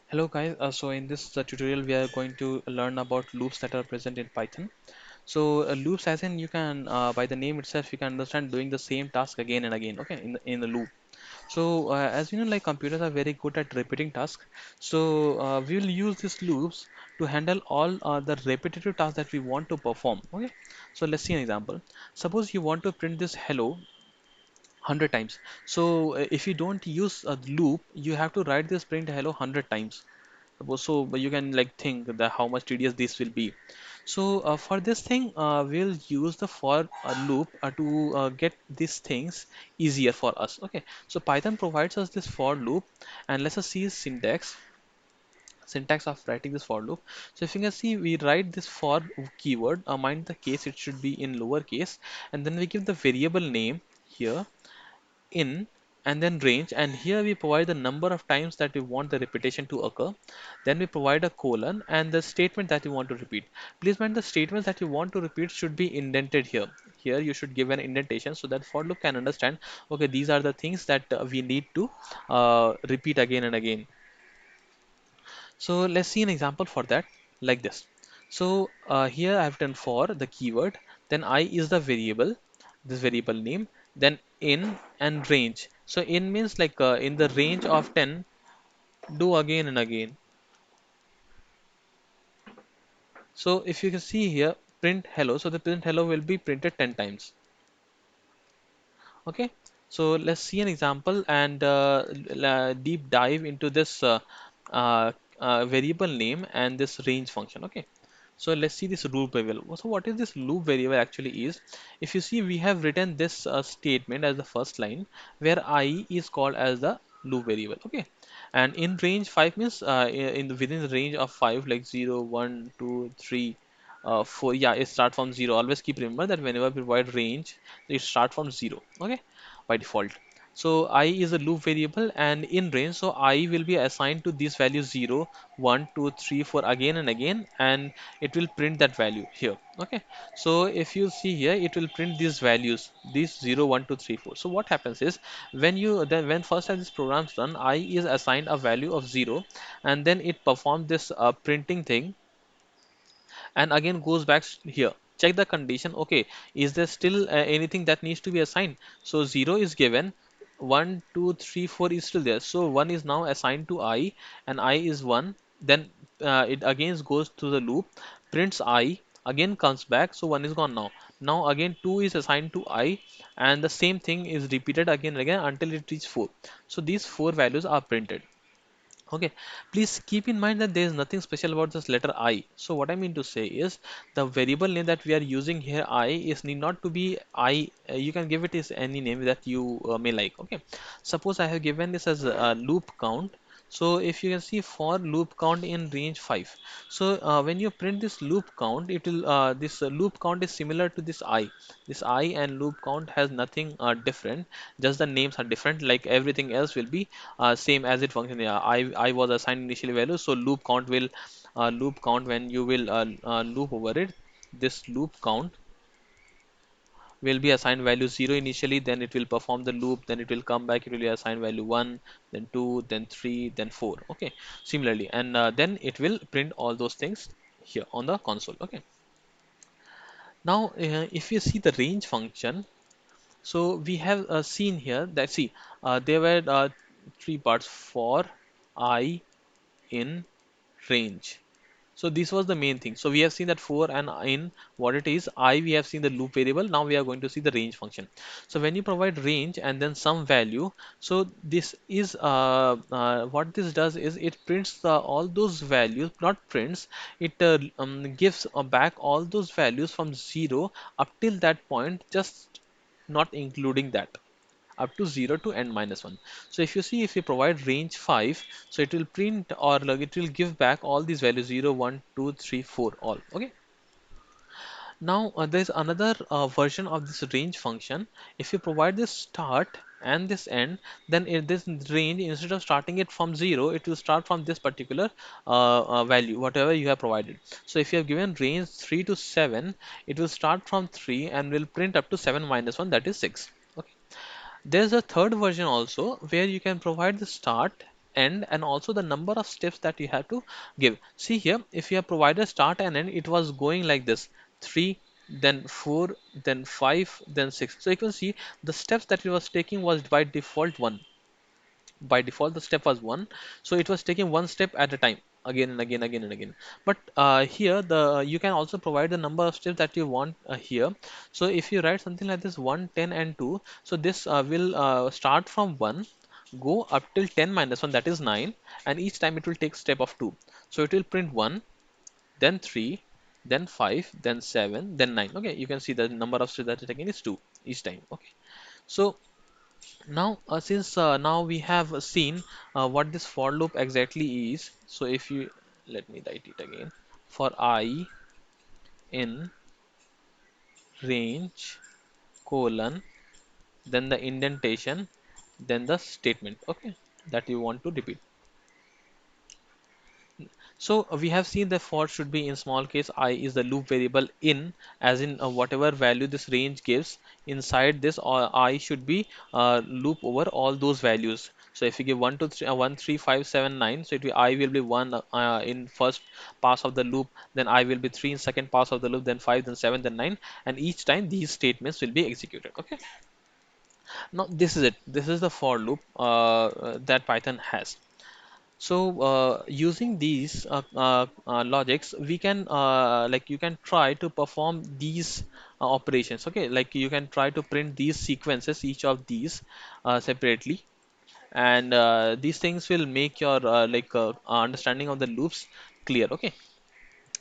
Hello guys, so in this tutorial we are going to learn about loops that are present in Python. So loops as in you can by the name itself you can understand doing the same task again and again, okay, in the loop. So as you know, like computers are very good at repeating tasks. So we will use these loops to handle all the repetitive tasks that we want to perform, okay. So let's see an example. Suppose you want to print this hello 100 times. So if you don't use a loop, you have to write this print hello 100 times. So but you can like think that how much tedious this will be. So for this thing we'll use the for loop to get these things easier for us, okay. So Python provides us this for loop, and let's just see syntax of writing this for loop. So if you can see, we write this for keyword, mind the case it should be in lowercase, and then we give the variable name here in, and then range, and here we provide the number of times that we want the repetition to occur. Then we provide a colon and the statement that you want to repeat. Please mind the statements that you want to repeat should be indented here. Here you should give an indentation so that for loop can understand, okay, these are the things that we need to repeat again and again. So let's see an example for that, like this. So here I've done for the keyword, then I is the variable, this variable name, then in and range. So in means like in the range of 10, do again and again. So if you can see here, print hello. So the print hello will be printed 10 times. Okay. So let's see an example and deep dive into this uh, variable name and this range function. Okay. So let's see this loop variable. So what is this loop variable actually is? If you see, we have written this statement as the first line where I is called as the loop variable. Okay. And in range 5 means in the within the range of 5 like 0, 1, 2, 3, 4. Yeah, it start from 0. Always keep remember that whenever we provide range, it start from 0. Okay, by default. So I is a loop variable and in range, so I will be assigned to these values 0, 1, 2, 3, 4 again and again, and it will print that value here. Okay, so if you see here, it will print these values, these 0, 1, 2, 3, 4. So what happens is when first as this programs run, I is assigned a value of 0, and then it performs this printing thing and again goes back here. Check the condition. Okay, is there still anything that needs to be assigned? So 0 is given, 1, 2, 3, 4 is still there. So 1 is now assigned to I, and I is 1. Then it again goes to the loop, prints I, again comes back. So 1 is gone now. Now again 2 is assigned to I, and the same thing is repeated again and again until it reaches 4. So these 4 values are printed. Okay, please keep in mind that there is nothing special about this letter I. So what I mean to say is the variable name that we are using here I is need not to be I. You can give it is any name that you may like. Okay, suppose I have given this as a loop count. So if you can see for loop count in range 5. So when you print this loop count, it will this loop count is similar to this I. This I and loop count has nothing different, just the names are different. Like everything else will be same as it functions. Yeah, I was assigned initially value, so loop count when you will loop over it. This loop count will be assigned value 0 initially, then it will perform the loop, then it will come back, it will be assigned value 1, then 2, then 3, then 4. Okay, similarly, and then it will print all those things here on the console. Okay, now if you see the range function, so we have seen here that see there were three parts for I in range. So this was the main thing. So we have seen that for and in what it is, I we have seen the loop variable. Now we are going to see the range function. So when you provide range and then some value, so this is what this does is it prints all those values, not prints, it gives back all those values from 0 up till that point, just not including that, up to 0 to n minus 1. So if you see, if you provide range 5, so it will print or like it will give back all these values 0, 1, 2, 3, 4, all. Okay. Now there's another version of this range function. If you provide this start and this end, then in this range, instead of starting it from 0, it will start from this particular value, whatever you have provided. So if you have given range 3 to 7, it will start from 3 and will print up to 7 minus 1, that is 6. Okay. There's a third version also where you can provide the start end and also the number of steps that you have to give. See here, if you have provided start and end, it was going like this: 3, then 4, then 5, then 6. So you can see the steps that it was taking was by default 1. By default the step was 1, so it was taking one step at a time, again and again, again and again. But here the you can also provide the number of steps that you want here. So if you write something like this: 1, 10 and 2, so this will start from 1, go up till 10 minus 1, that is 9, and each time it will take step of 2. So it will print 1, then 3, then 5, then 7, then 9. Okay, you can see the number of steps that is taken is 2 each time. Okay, so now, since now we have seen what this for loop exactly is, so if you let me write it again: for I in range colon, then the indentation, then the statement, okay, that you want to repeat. So we have seen that for should be in small case I is the loop variable in, as in whatever value this range gives inside this, or I should be loop over all those values. So if you give 1 to 3, 1 3 5 7 9, so it will, I will be 1 in first pass of the loop, then I will be 3 in second pass of the loop, then 5, then 7, then 9, and each time these statements will be executed. Okay, now this is it. This is the for loop that Python has. So using these logics, we can like you can try to perform these operations. Okay, like you can try to print these sequences, each of these separately, and these things will make your understanding of the loops clear. Okay,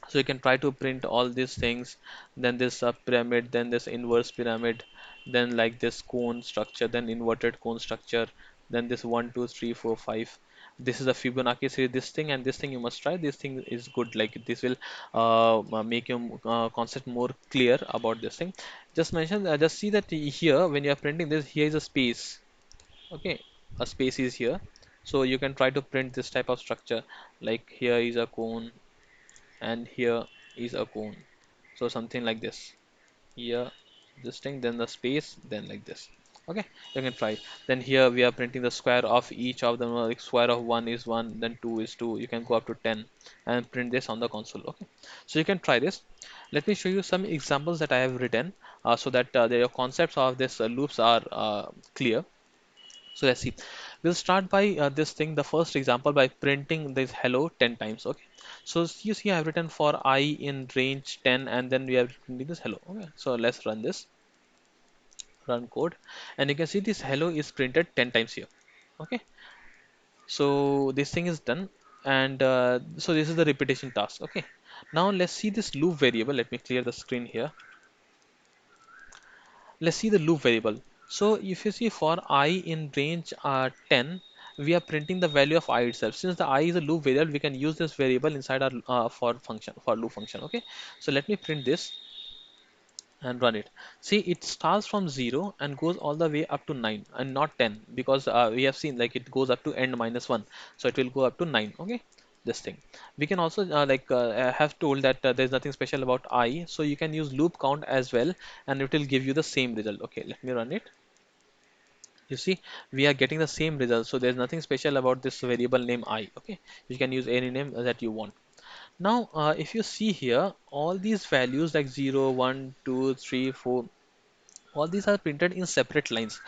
so you can try to print all these things, then this pyramid, then this inverse pyramid, then like this cone structure, then inverted cone structure, then this 1 2 3 4 5. This is a Fibonacci series, this thing and this thing you must try. This thing is good, like this will make your concept more clear about this thing. Just mention, just see that here when you are printing this, here is a space. Okay, a space is here, so you can try to print this type of structure, like here is a cone and here is a cone, so something like this. Here this thing, then the space, then like this. Okay, you can try. Then here we are printing the square of each of them, like square of 1 is 1, then 2 is 2. You can go up to 10 and print this on the console. Okay, so you can try this. Let me show you some examples that I have written so that the concepts of this loops are clear. So let's see. We'll start by this thing, the first example, by printing this hello 10 times. Okay. So you see I've written for I in range 10, and then we have written this hello. Okay. So let's run this, run code, and you can see this hello is printed 10 times here. Okay. So this thing is done, and so this is the repetition task. Okay. Now let's see this loop variable. Let me clear the screen here. Let's see the loop variable. So if you see for I in range 10, we are printing the value of I itself. Since the I is a loop variable, we can use this variable inside our for loop function. Okay, so let me print this and run it. See, it starts from 0 and goes all the way up to 9 and not 10, because we have seen like it goes up to end minus 1, so it will go up to 9. Okay, this thing we can also have told that there's nothing special about I, so you can use loop count as well, and it will give you the same result. Okay, let me run it. You see, we are getting the same result, so there's nothing special about this variable name I. Okay, you can use any name that you want. Now if you see here, all these values like 0 1 2 3 4, all these are printed in separate lines.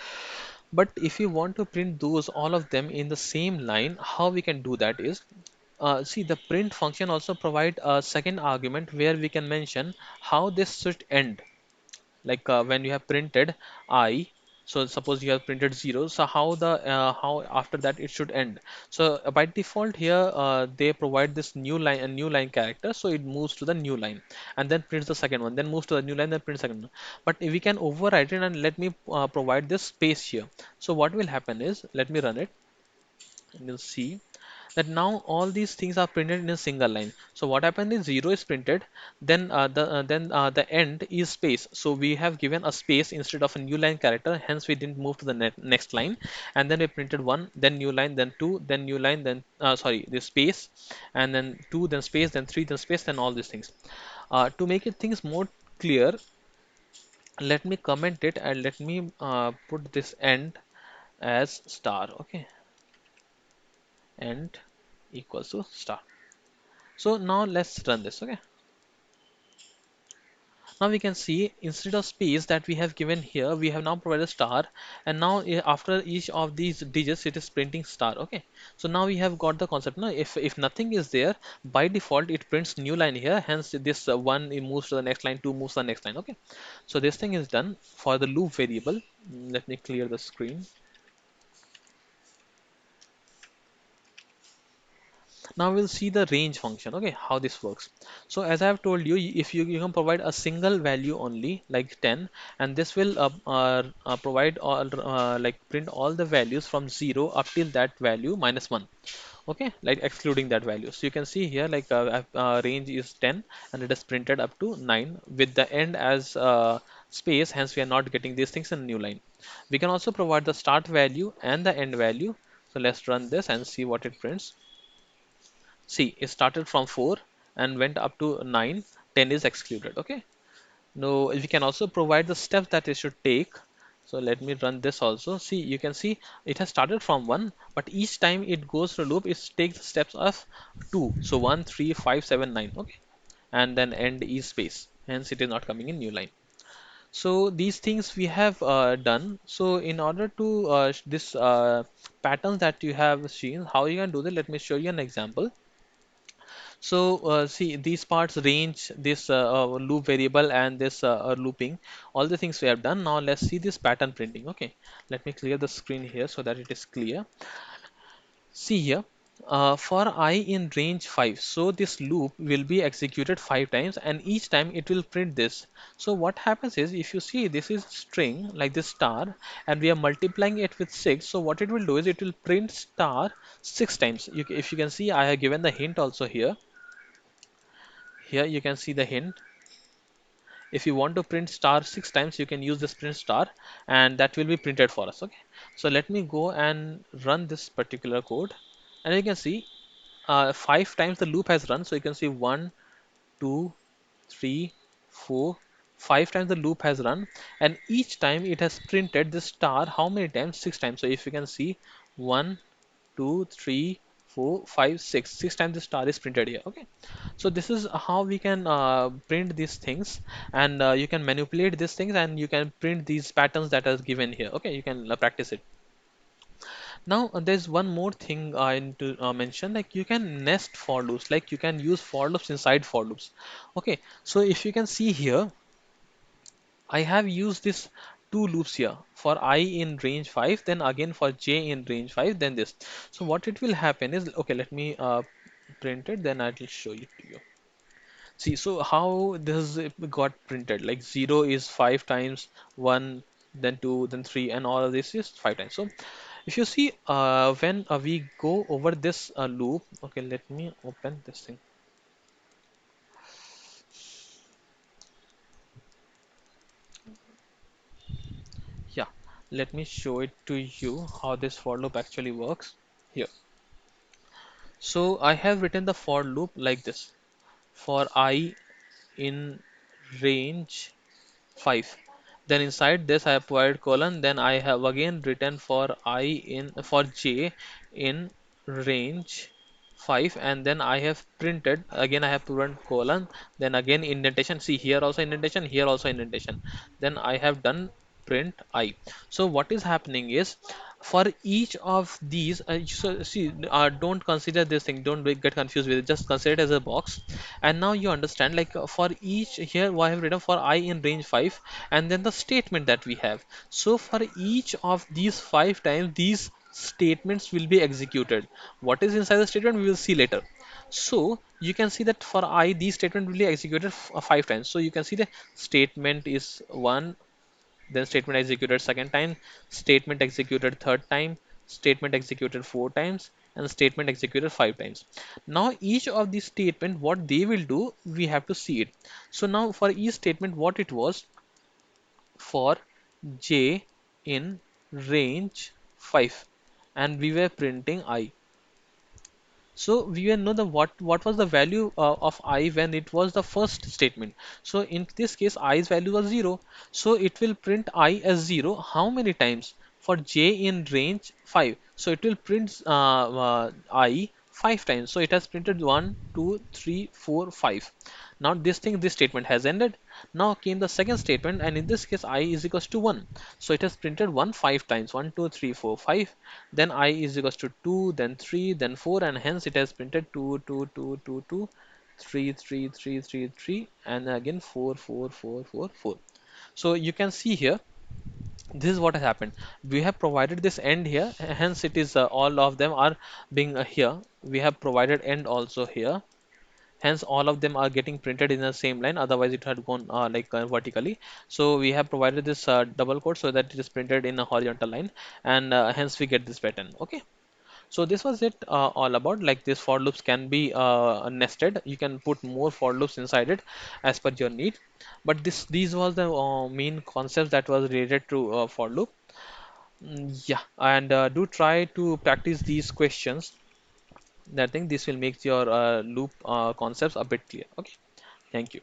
But if you want to print those all of them in the same line, how we can do that is, see, the print function also provide a second argument where we can mention how this should end. Like when you have printed I, so suppose you have printed 0, so how after that it should end. So by default here they provide this new line, a new line character, so it moves to the new line and then prints the second one, then moves to the new line, then prints second one. But if we can overwrite it, and let me provide this space here. So what will happen is, let me run it, and you'll see that now all these things are printed in a single line. So what happened is 0 is printed, then the end is space. So we have given a space instead of a new line character, hence we didn't move to the next line. And then we printed 1, then new line, then 2, then new line, then sorry, this space, and then 2, then space, then 3, then space, then all these things. To make it things more clear, let me comment it, and let me put this end as star. Okay, end equals to star. So now let's run this. Okay, now we can see instead of space that we have given here, we have now provided star, and now after each of these digits it is printing star. Okay, so now we have got the concept. Now if nothing is there, by default it prints new line here, hence this one it moves to the next line, two moves to the next line. Okay, so this thing is done for the loop variable. Let me clear the screen. Now we'll see the range function, okay, how this works. So as I have told you, if you can provide a single value only, like 10, and this will provide all like print all the values from 0 up till that value minus 1. Okay, like excluding that value. So you can see here like range is 10 and it is printed up to 9 with the end as space, hence we are not getting these things in a new line. We can also provide the start value and the end value. So let's run this and see what it prints. See, it started from 4 and went up to 9. 10 is excluded. Okay. Now we can also provide the steps that it should take. So let me run this also. See, you can see it has started from 1, but each time it goes through loop, it takes steps of 2. So 1, 3, 5, 7, 9. Okay. And then end is space. Hence it is not coming in new line. So these things we have done. So in order to this patterns that you have seen, how you can do that, let me show you an example. So see these parts range, this loop variable and this looping, all the things we have done. Now let's see this pattern printing. Okay, let me clear the screen here so that it is clear. See here, for I in range 5, so this loop will be executed 5 times and each time it will print this. So what happens is, if you see this is string like this star and we are multiplying it with 6, so what it will do is it will print star 6 times. If you can see, I have given the hint also here. Here you can see the hint. If you want to print star 6 times, you can use this print star and that will be printed for us. Okay, so let me go and run this particular code, and you can see 5 times the loop has run. So you can see 1, 2, 3, 4, 5 times the loop has run, and each time it has printed this star how many times? 6 times. So if you can see 1, 2, 3, 4, 5, 6. 6 times the star is printed here. Okay. So this is how we can print these things, and you can manipulate these things and you can print these patterns that are given here. Okay, you can practice it. Now there's one more thing I need to mention, like you can nest for loops, like you can use for loops inside for loops. Okay, so if you can see here, I have used this two loops here for I in range 5, then again for j in range 5, then this. So what it will happen is, okay, let me print it, then I will show it to you. See, so how this got printed? Like 0 is 5 times, 1, then 2, then 3, and all of this is 5 times. So if you see, when we go over this loop, okay, let me open this thing. Yeah, let me show it to you how this for loop actually works here. So I have written the for loop like this: for I in range 5, then inside this I have provided colon, then I have again written for I in for j in range 5, and then I have printed again, I have provided colon, then again indentation. See, here also indentation, here also indentation, then I have done print I. So what is happening is, for each of these so see, don't consider this thing, don't get confused with it, just consider it as a box. And now you understand, like for each, here I have written for I in range 5, and then the statement that we have. So for each of these 5 times, these statements will be executed. What is inside the statement we will see later. So you can see that for I, these statement will be executed 5 times. So you can see the statement is 1, then statement executed second time, statement executed third time, statement executed 4 times, and statement executed 5 times. Now each of these statement, what they will do, we have to see it. So now for each statement, what it was, for j in range 5, and we were printing I. So we will know the what was the value of I when it was the first statement. So in this case, I's value was 0. So it will print I as 0. How many times? For j in range 5. So it will print I five times. So it has printed one, two, three, four, five. Now this statement has ended. Now came the second statement, and in this case I is equals to 1. So it has printed 1 five times. 1, 2, 3, 4, 5. Then I is equals to 2, then 3, then 4, and hence it has printed 2, 2, 2, 2, 2, 3, 3, 3, 3, 3, and again 4, 4, 4, 4, 4. So you can see here, this is what has happened. We have provided this end here, hence it is all of them are being here. We have provided end also here, hence all of them are getting printed in the same line, otherwise it had gone vertically. So we have provided this double quote so that it is printed in a horizontal line, and hence we get this pattern. Okay, so this was it all about, like, this for loops can be nested. You can put more for loops inside it as per your need. But these was the main concepts that was related to for loop. Yeah, and do try to practice these questions. I think this will make your loop concepts a bit clear. Okay, thank you.